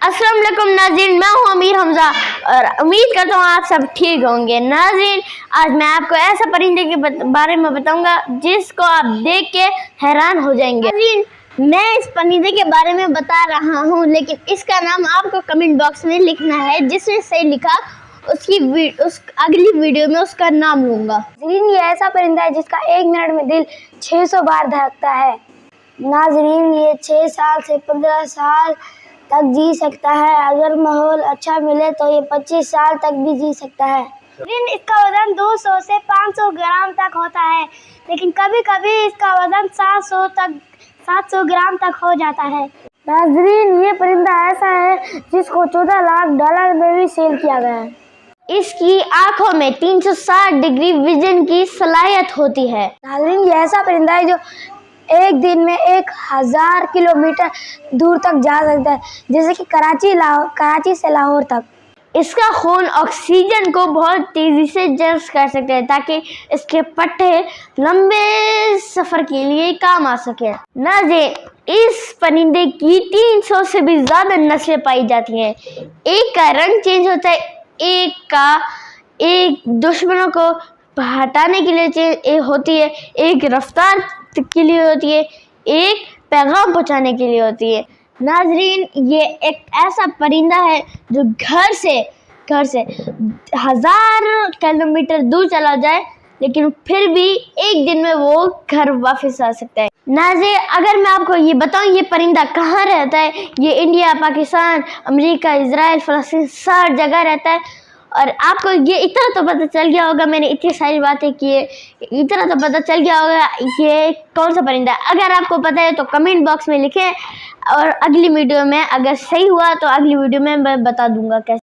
अस्सलाम वालेकुम नाज़रीन, मैं हूँ अमीर हमजा और उम्मीद करता हूँ आप सब ठीक होंगे। नाज़रीन, आज मैं आपको ऐसा परिंदे के बारे में बताऊंगा जिसको आप देख के हैरान हो जाएंगे। नाज़रीन, मैं इस परिंदे के बारे में बता रहा हूँ, लेकिन इसका नाम आपको कमेंट बॉक्स में लिखना है। जिसने सही लिखा उस अगली वीडियो में उसका नाम लूँगा। नाज़रीन, ये ऐसा परिंदा है जिसका 1 मिनट में दिल 600 बार धड़कता है। नाज़रीन, ये 6 साल से 15 साल तक जी सकता है। अगर माहौल अच्छा मिले तो ये 25 साल तक भी जी सकता है। नाज़रीन, इसका वजन 200 से 500 ग्राम तक होता है, लेकिन कभी कभी इसका वजन 700 ग्राम तक हो जाता है। नाज़रीन, ये परिंदा ऐसा है जिसको 14 लाख डॉलर में भी सेल किया गया है। इसकी आंखों में 360 डिग्री विजन की सलाहियत होती है। नाज़रीन, ये ऐसा परिंदा है जो एक दिन में 1000 किलोमीटर दूर तक जा सकता है, जैसे कि कराची से लाहौर तक। इसका खून ऑक्सीजन को बहुत तेज़ी से जज़्ब कर सकते हैं ताकि इसके पट्टे लंबे सफ़र के लिए काम आ सके। नाज़रीन, इस परिंदे की 300 से भी ज़्यादा नस्लें पाई जाती हैं। एक का रंग चेंज होता है, एक दुश्मनों को हटाने के लिए होती है, एक रफ्तार के लिए होती है, एक पैगाम पहुंचाने के लिए होती है। नाज़रीन, ये एक ऐसा परिंदा है जो घर से 1000 किलोमीटर दूर चला जाए, लेकिन फिर भी एक दिन में वो घर वापस आ सकता है। नाज़रीन, अगर मैं आपको ये बताऊं ये परिंदा कहाँ रहता है, ये इंडिया, पाकिस्तान, अमेरिका, इजराइल, फ़लस्तीन हर जगह रहता है। और आपको ये इतना तो पता चल गया होगा, मैंने इतनी सारी बातें की है, इतना तो पता चल गया होगा ये कौन सा परिंदा है। अगर आपको पता है तो कमेंट बॉक्स में लिखें, और अगली वीडियो में अगर सही हुआ तो अगली वीडियो में मैं बता दूंगा कैसे।